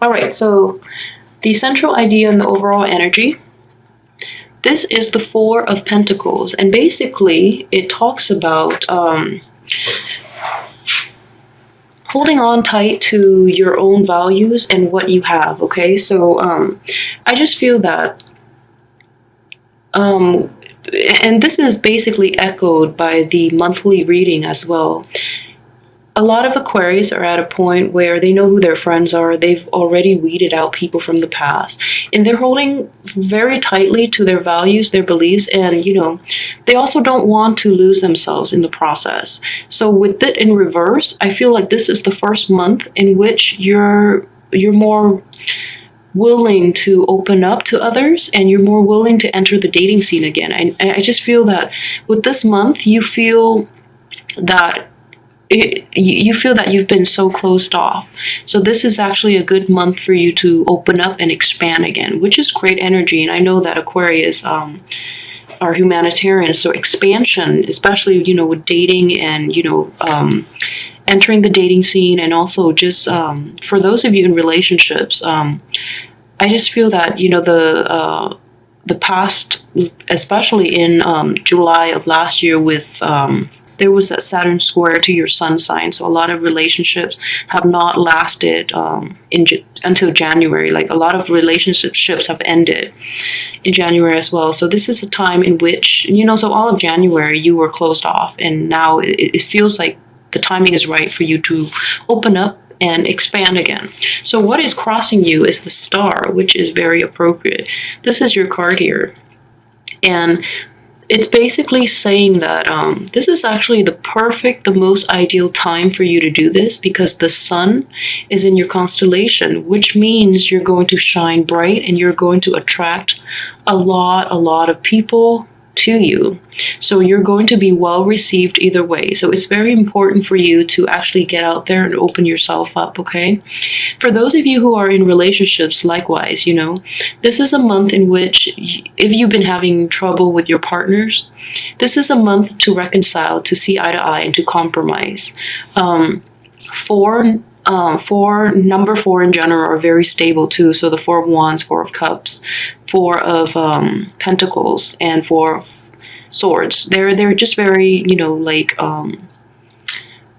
All right, so the central idea and the overall energy. This is the Four of Pentacles, and basically it talks about holding on tight to your own values and what you have, okay? So I just feel that, and this is basically echoed by the monthly reading as well. A lot of Aquarius are at a point where they know who their friends are. They've already weeded out people from the past. And they're holding very tightly to their values, their beliefs, and, you know, they also don't want to lose themselves in the process. So with it in reverse, I feel like this is the first month in which you're more willing to open up to others, and you're more willing to enter the dating scene again. And I just feel that with this month, you feel that you feel that you've been so closed off. So this is actually a good month for you to open up and expand again, which is great energy. And I know that Aquarius are humanitarians, so expansion, especially, you know, with dating and, you know, entering the dating scene, and also just for those of you in relationships, I just feel that, you know, the past, especially in July of last year with there was that Saturn square to your sun sign. So a lot of relationships have not lasted until January. Like a lot of relationships have ended in January as well. So this is a time in which, you know, so all of January you were closed off, and now it feels like the timing is right for you to open up and expand again. So what is crossing you is the Star, which is very appropriate. This is your card here. And it's basically saying that this is actually the most ideal time for you to do this, because the sun is in your constellation, which means you're going to shine bright and you're going to attract a lot of people to you. So you're going to be well received either way. So it's very important for you to actually get out there and open yourself up, okay? For those of you who are in relationships, likewise, you know, this is a month in which, if you've been having trouble with your partners, this is a month to reconcile, to see eye to eye, and to compromise. Number four in general are very stable too. So the Four of Wands, Four of Cups, Four of Pentacles, and Four of Swords. They're just very, you know, like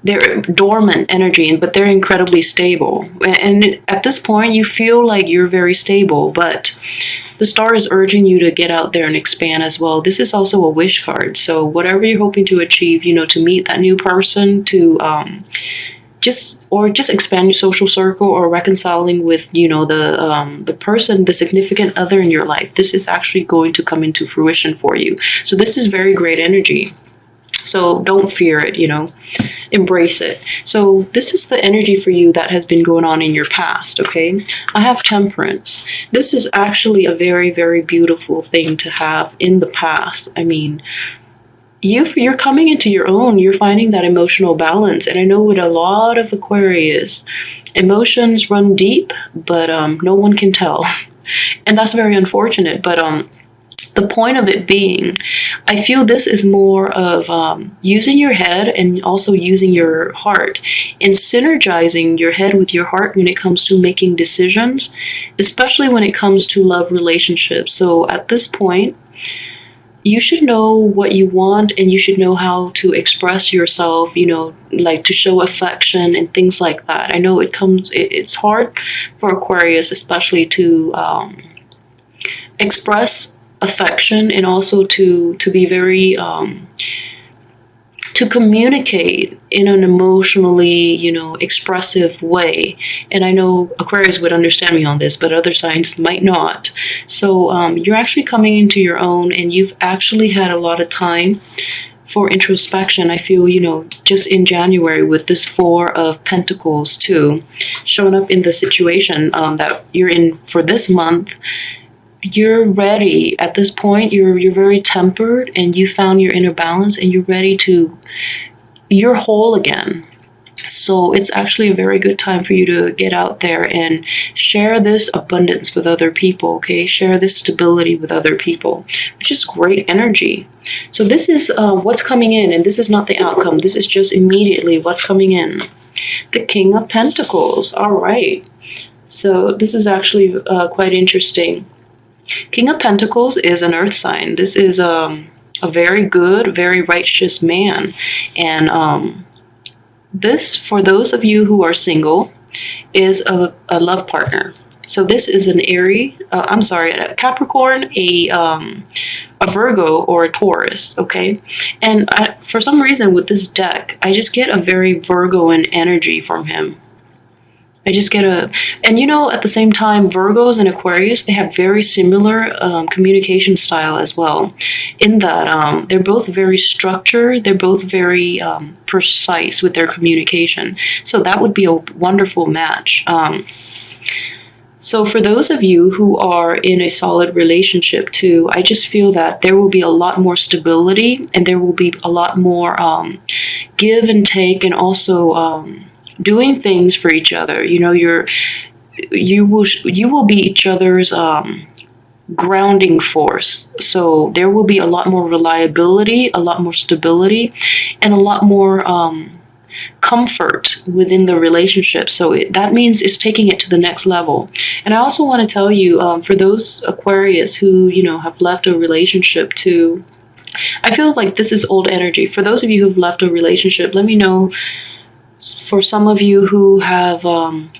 they're dormant energy, but they're incredibly stable. And at this point, you feel like you're very stable, but the Star is urging you to get out there and expand as well. This is also a wish card. So whatever you're hoping to achieve, you know, to meet that new person, to just expand your social circle, or reconciling with, you know, the person, the significant other in your life. This is actually going to come into fruition for you. So this is very great energy. So don't fear it, you know, embrace it. So this is the energy for you that has been going on in your past, okay? I have Temperance. This is actually a very, very beautiful thing to have in the past. I mean, you're coming into your own. You're finding that emotional balance. And I know with a lot of Aquarius, emotions run deep, but no one can tell. And that's very unfortunate. But the point of it being, I feel this is more of using your head and also using your heart, and synergizing your head with your heart when it comes to making decisions, especially when it comes to love relationships. So at this point, you should know what you want, and you should know how to express yourself, you know, like to show affection and things like that. I know it's hard for Aquarius, especially to express affection, and also to be very to communicate in an emotionally, you know, expressive way. And I know Aquarius would understand me on this, but other signs might not. So you're actually coming into your own, and you've actually had a lot of time for introspection. I feel, you know, just in January with this Four of Pentacles too, showing up in the situation that you're in for this month. You're ready at this point. You're very tempered, and you found your inner balance, and you're ready to, you're whole again. So it's actually a very good time for you to get out there and share this abundance with other people, okay? Share this stability with other people, which is great energy. So this is what's coming in, and this is not the outcome. This is just immediately what's coming in. The King of Pentacles. All right. So this is actually quite interesting. King of Pentacles is an earth sign. This is a very good, very righteous man. And this, for those of you who are single, is a love partner. So this is an Aries, a Capricorn, a Virgo, or a Taurus, okay? And for some reason with this deck, I just get a very Virgoan energy from him. I just get and you know, at the same time, Virgos and Aquarius, they have very similar communication style as well, in that they're both very structured, they're both very precise with their communication. So that would be a wonderful match. So for those of you who are in a solid relationship too, I just feel that there will be a lot more stability, and there will be a lot more give and take, and also doing things for each other. You know, you will be each other's grounding force. So there will be a lot more reliability, a lot more stability, and a lot more comfort within the relationship. So that means it's taking it to the next level. And I also want to tell you, for those Aquarius who, you know, have left a relationship too, I feel like this is old energy. For those of you who've left a relationship, let me know. For some of you who have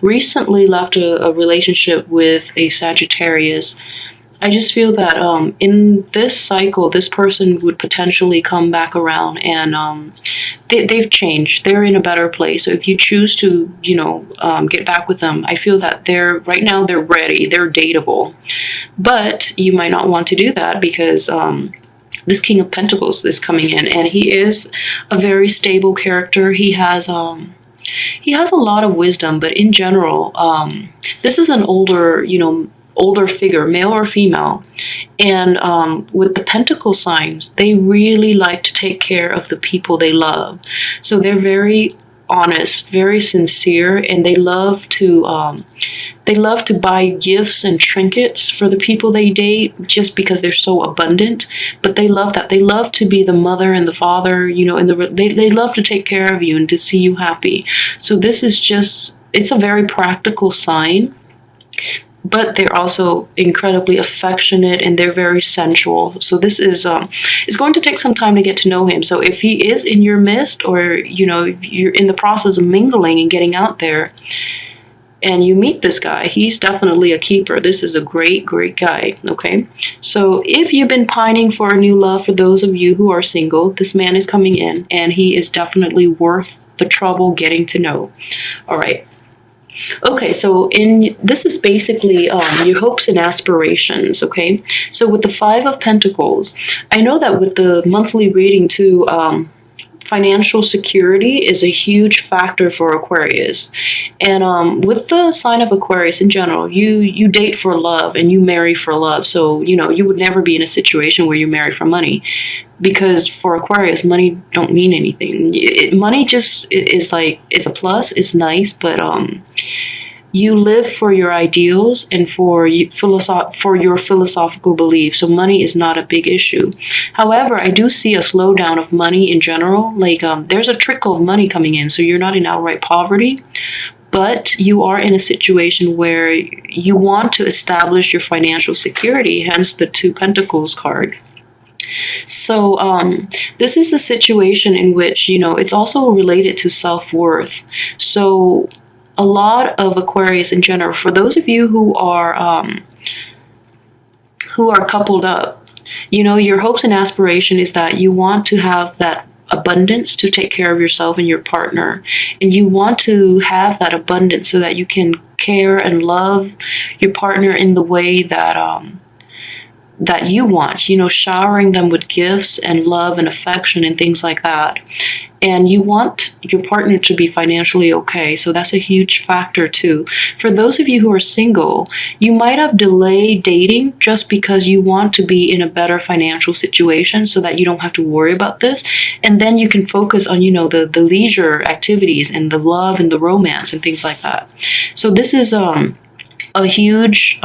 recently left a relationship with a Sagittarius, I just feel that in this cycle, this person would potentially come back around, and they've changed. They're in a better place. So if you choose to, you know, get back with them, I feel that right now they're ready. They're dateable. But you might not want to do that because this King of Pentacles is coming in, and he is a very stable character. He has a lot of wisdom, but in general, this is an older figure, male or female, and with the Pentacle signs, they really like to take care of the people they love. So they're very honest, very sincere, and they love to buy gifts and trinkets for the people they date just because they're so abundant. But they love that. They love to be the mother and the father, you know, and they love to take care of you and to see you happy. So this is just, it's a very practical sign. But they're also incredibly affectionate, and they're very sensual. So this is it's going to take some time to get to know him. So if he is in your midst, or you know, you're in the process of mingling and getting out there, and you meet this guy, he's definitely a keeper. This is a great, great guy, okay? So if you've been pining for a new love, for those of you who are single, this man is coming in, and he is definitely worth the trouble getting to know. All right. Okay, so this is basically your hopes and aspirations, okay? So with the Five of Pentacles, I know that with the monthly reading too, financial security is a huge factor for Aquarius. And with the sign of Aquarius in general, you date for love and you marry for love. So, you know, you would never be in a situation where you marry for money. Because for Aquarius, money don't mean anything. Money just is like, it's a plus, it's nice, but you live for your ideals and for your philosophical beliefs. So money is not a big issue. However, I do see a slowdown of money in general. Like there's a trickle of money coming in, so you're not in outright poverty, but you are in a situation where you want to establish your financial security, hence the Two Pentacles card. So this is a situation in which, you know, it's also related to self-worth. So a lot of Aquarius in general, for those of you who are coupled up, you know, your hopes and aspiration is that you want to have that abundance to take care of yourself and your partner, and you want to have that abundance so that you can care and love your partner in the way that that you want, you know, showering them with gifts and love and affection and things like that. And you want your partner to be financially okay. So that's a huge factor too. For those of you who are single, you might have delayed dating just because you want to be in a better financial situation so that you don't have to worry about this. And then you can focus on, you know, the leisure activities and the love and the romance and things like that. So this is a huge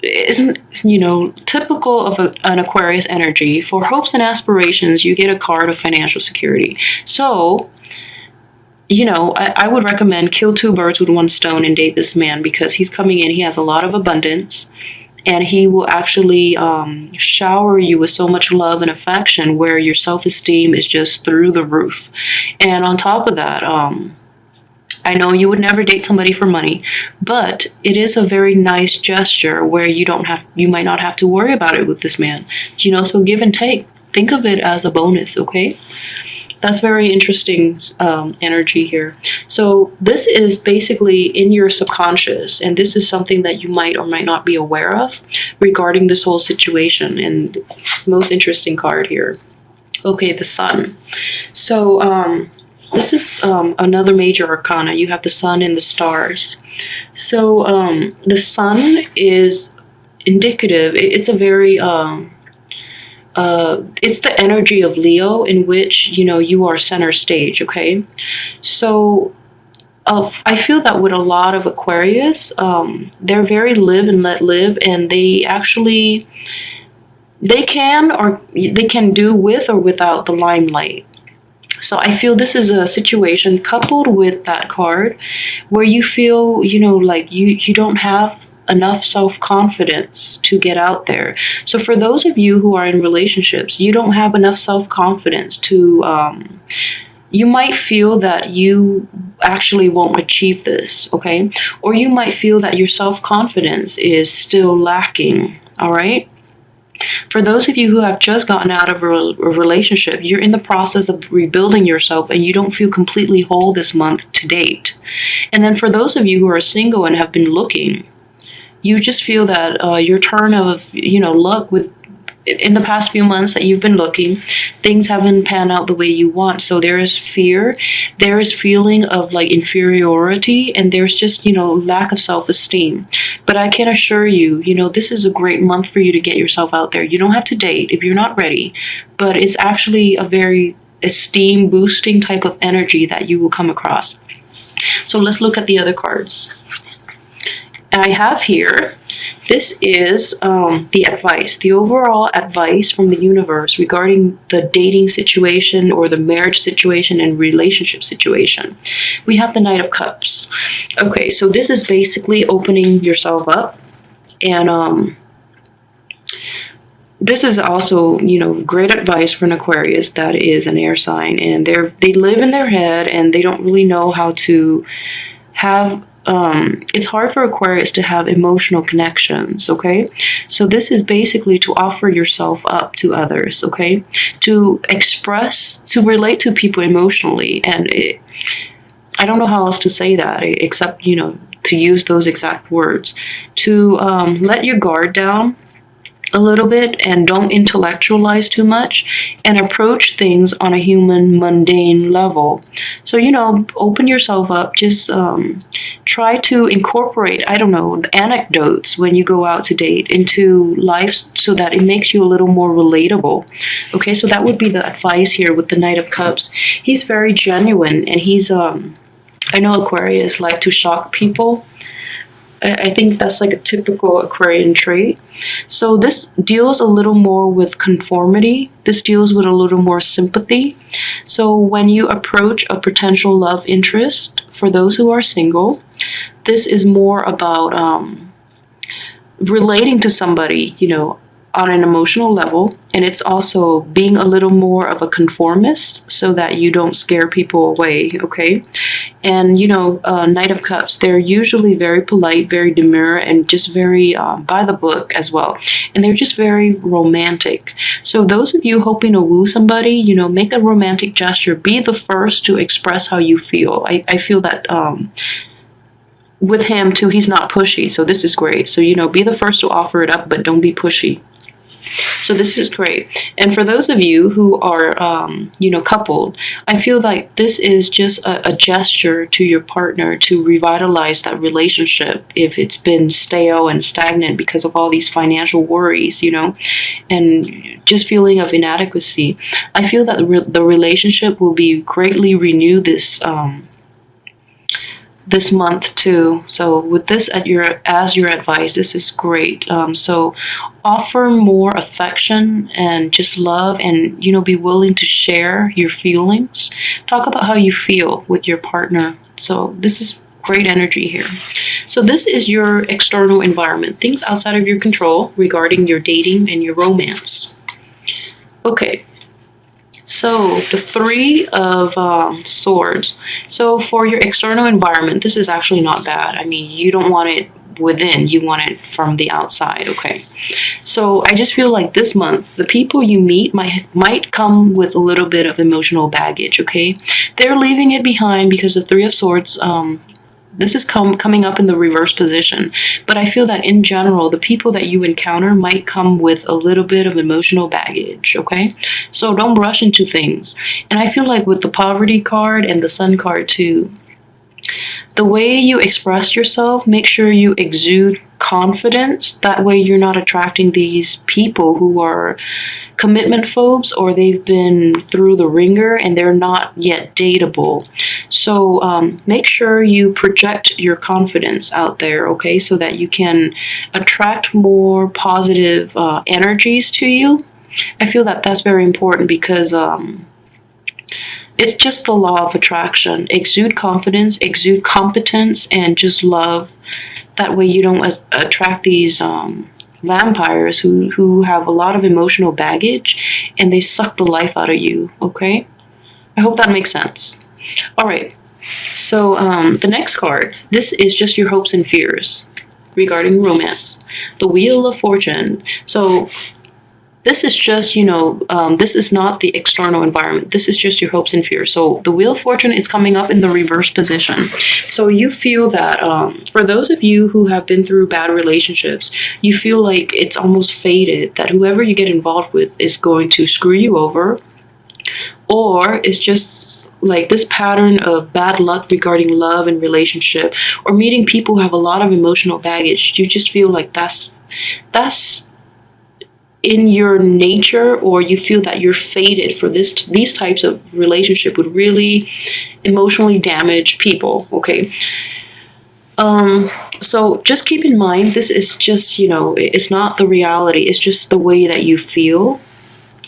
isn't, you know, typical of an Aquarius energy. For hopes and aspirations, you get a card of financial security. So I would recommend kill two birds with one stone and date this man, because he's coming in. He has a lot of abundance, and he will actually shower you with so much love and affection where your self-esteem is just through the roof. And on top of that, I know you would never date somebody for money, but it is a very nice gesture where you might not have to worry about it with this man. So give and take. Think of it as a bonus, okay? That's very interesting energy here. So this is basically in your subconscious, and this is something that you might or might not be aware of regarding this whole situation. And most interesting card here. Okay, the Sun. So this is another major arcana. You have the Sun and the stars. So the Sun is indicative. It's a very it's the energy of Leo, in which you are center stage. Okay, so I feel that with a lot of Aquarius, they're very live and let live, and they can do with or without the limelight. So I feel this is a situation coupled with that card where you feel like you don't have enough self-confidence to get out there. So for those of you who are in relationships, you don't have enough self-confidence to you might feel that you actually won't achieve this, okay? Or you might feel that your self-confidence is still lacking, all right? For those of you who have just gotten out of a relationship, you're in the process of rebuilding yourself, and you don't feel completely whole this month to date. And then for those of you who are single and have been looking, you just feel that your turn of luck in the past few months that you've been looking, things haven't panned out the way you want. So there is fear, there is feeling of like inferiority, and there's just lack of self-esteem. But I can assure you, this is a great month for you to get yourself out there. You don't have to date if you're not ready, but it's actually a very esteem boosting type of energy that you will come across. So let's look at the other cards. I have here, this is the advice, the overall advice from the universe regarding the dating situation or the marriage situation and relationship situation. We have the Knight of Cups. Okay, so this is basically opening yourself up. And this is also, great advice for an Aquarius that is an air sign. And they live in their head, and they don't really know how to have it's hard for Aquarius to have emotional connections, okay? So this is basically to offer yourself up to others, okay? To relate to people emotionally. And I don't know how else to say that except, to use those exact words. To let your guard down a little bit, and don't intellectualize too much, and approach things on a human, mundane level. So, open yourself up. Just try to incorporate, anecdotes when you go out to date into life, so that it makes you a little more relatable. Okay, so that would be the advice here with the Knight of Cups. He's very genuine, and he's, I know Aquarius like to shock people. I think that's like a typical Aquarian trait. So this deals a little more with conformity. This deals with a little more sympathy. So when you approach a potential love interest, for those who are single, this is more about relating to somebody, on an emotional level. And it's also being a little more of a conformist, so that you don't scare people away, okay? And, Knight of Cups, they're usually very polite, very demure, and just very by the book as well. And they're just very romantic. So those of you hoping to woo somebody, make a romantic gesture. Be the first to express how you feel. I feel that with him, too, he's not pushy. So this is great. So, be the first to offer it up, but don't be pushy. So this is great. And for those of you who are, coupled, I feel like this is just a gesture to your partner to revitalize that relationship if it's been stale and stagnant because of all these financial worries, and just feeling of inadequacy. I feel that the relationship will be greatly renewed this month too. So with this as your advice, this is great. So offer more affection and just love, and be willing to share your feelings. Talk about how you feel with your partner. So this is great energy here. So this is your external environment, things outside of your control regarding your dating and your romance. Okay. So the Three of Swords. So for your external environment, this is actually not bad. I mean, you don't want it within, you want it from the outside. Okay. So I just feel like this month, the people you meet might come with a little bit of emotional baggage. Okay. They're leaving it behind because the Three of Swords, this is coming up in the reverse position. But I feel that in general, the people that you encounter might come with a little bit of emotional baggage, okay? So don't rush into things. And I feel like with the Poverty card and the Sun card too, the way you express yourself, make sure you exude confidence. That way you're not attracting these people who are commitment phobes, or they've been through the ringer and they're not yet dateable. So make sure you project your confidence out there, okay, so that you can attract more positive energies to you. I feel that that's very important because it's just the law of attraction. Exude confidence, exude competence, and just love. That way you don't attract these vampires who have a lot of emotional baggage and they suck the life out of you, okay? I hope that makes sense. All right. So the next card, this is just your hopes and fears regarding romance. The Wheel of Fortune. So this is just, this is not the external environment. This is just your hopes and fears. So the Wheel of Fortune is coming up in the reverse position. So you feel that for those of you who have been through bad relationships, you feel like it's almost fated that whoever you get involved with is going to screw you over, or it's just like this pattern of bad luck regarding love and relationship, or meeting people who have a lot of emotional baggage. You just feel like that's in your nature, or you feel that you're fated for these types of relationship would really emotionally damage people, okay? So just keep in mind, this is just, it's not the reality, it's just the way that you feel.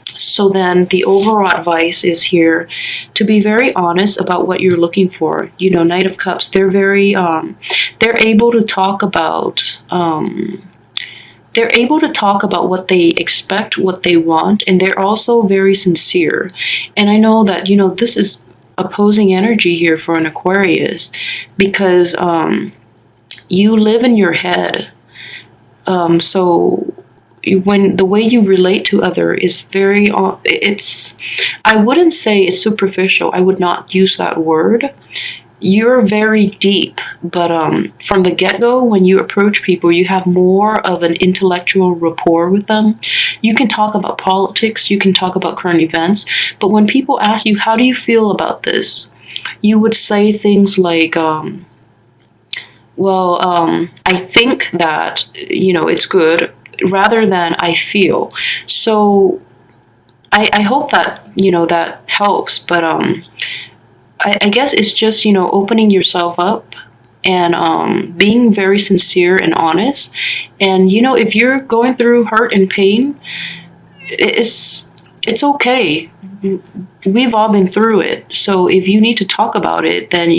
So then the overall advice is here to be very honest about what you're looking for. Knight of Cups, they're very, they're able to talk about, what they expect, what they want, and they're also very sincere. And I know that, this is opposing energy here for an Aquarius, because you live in your head. So when the way you relate to other is very, I wouldn't say it's superficial. I would not use that word. You're very deep, but from the get-go, when you approach people, you have more of an intellectual rapport with them. You can talk about politics, you can talk about current events, but when people ask you, how do you feel about this? You would say things like, I think that, it's good, rather than I feel. So I hope that, that helps, but I guess it's just, opening yourself up and being very sincere and honest. And, if you're going through hurt and pain, it's okay. We've all been through it. So if you need to talk about it, then,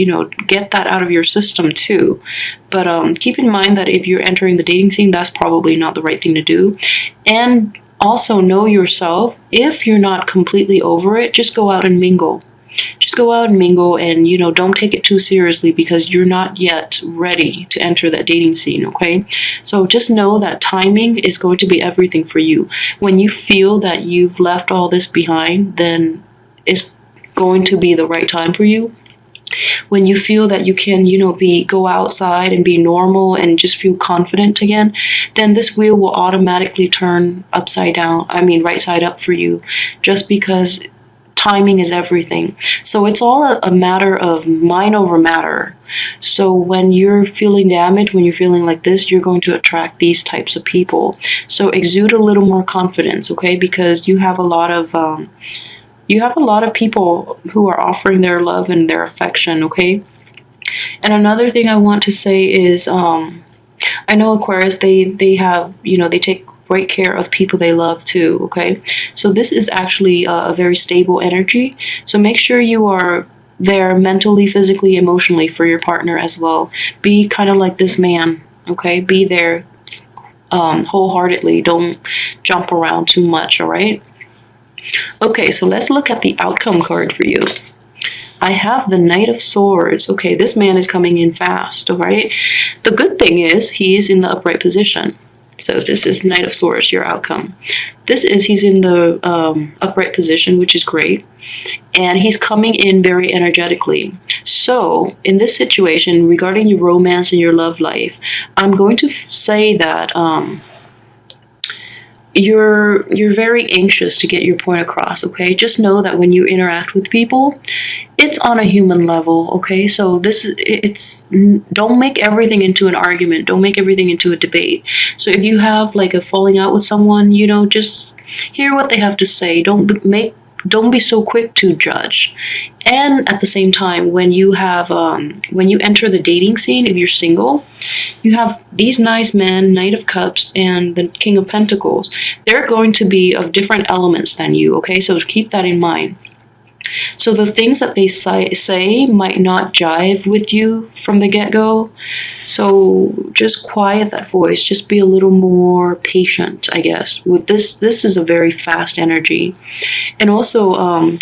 get that out of your system too. But keep in mind that if you're entering the dating scene, that's probably not the right thing to do. And also know yourself. If you're not completely over it, just go out and mingle. Just go out and mingle, and don't take it too seriously, because you're not yet ready to enter that dating scene, okay? So just know that timing is going to be everything for you. When you feel that you've left all this behind, then it's going to be the right time for you. When you feel that you can, go outside and be normal and just feel confident again, then this wheel will automatically turn upside down, right side up for you, just because timing is everything. So it's all a matter of mind over matter. So when you're feeling damaged, when you're feeling like this, you're going to attract these types of people. So exude a little more confidence, okay? Because you have a lot of people who are offering their love and their affection, okay? And another thing I want to say is, I know Aquarius, they have, they take great care of people they love too, okay? So this is actually a very stable energy. So make sure you are there mentally, physically, emotionally for your partner as well. Be kind of like this man, okay? Be there wholeheartedly. Don't jump around too much, all right? Okay, so let's look at the outcome card for you. I have the Knight of Swords. Okay, this man is coming in fast, all right? The good thing is he's in the upright position. So this is Knight of Swords, your outcome. He's in the upright position, which is great. And he's coming in very energetically. So in this situation, regarding your romance and your love life, I'm going to say that you're very anxious to get your point across, okay? Just know that when you interact with people, it's on a human level, okay? So don't make everything into an argument. Don't make everything into a debate. So if you have like a falling out with someone, just hear what they have to say. Don't be so quick to judge. And at the same time, when you enter the dating scene, if you're single, you have these nice men, Knight of Cups and the King of Pentacles. They're going to be of different elements than you, okay? So keep that in mind. So the things that they say might not jive with you from the get-go. So just quiet that voice. Just be a little more patient, I guess. With this is a very fast energy. And also,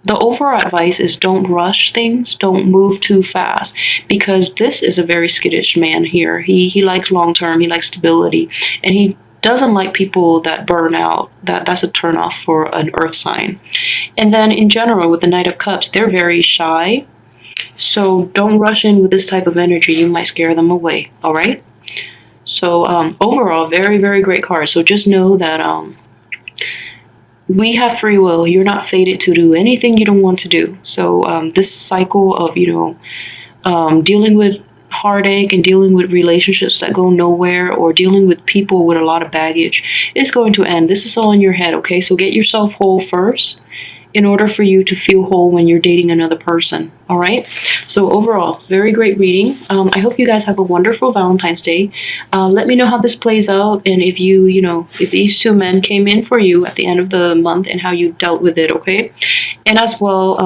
the overall advice is don't rush things. Don't move too fast, because this is a very skittish man here. He likes long-term. He likes stability. And he doesn't like people that burn out. That's a turnoff for an earth sign. And then in general, with the Knight of Cups, they're very shy. So don't rush in with this type of energy. You might scare them away, all right? So overall, very, very great card. So just know that we have free will. You're not fated to do anything you don't want to do. So this cycle of, dealing with heartache and dealing with relationships that go nowhere, or dealing with people with a lot of baggage, is going to end. This is all in your head, okay? So get yourself whole first in order for you to feel whole when you're dating another person, all right? So overall, very great reading. I hope you guys have a wonderful Valentine's Day. Let me know how this plays out, and if if these two men came in for you at the end of the month and how you dealt with it, okay? And as well,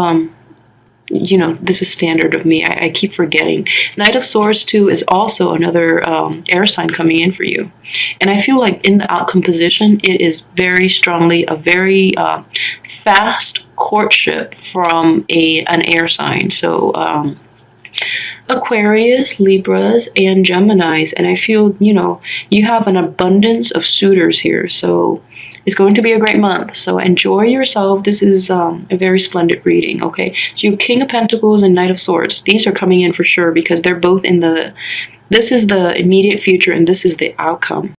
this is standard of me. I keep forgetting. Knight of Swords too is also another air sign coming in for you. And I feel like in the outcome position, it is very strongly a very fast courtship from an air sign. So Aquarius, Libras, and Geminis. And I feel, you have an abundance of suitors here. So it's going to be a great month. So enjoy yourself. This is a very splendid reading, okay? So your King of Pentacles and Knight of Swords, these are coming in for sure, because they're both this is the immediate future and this is the outcome.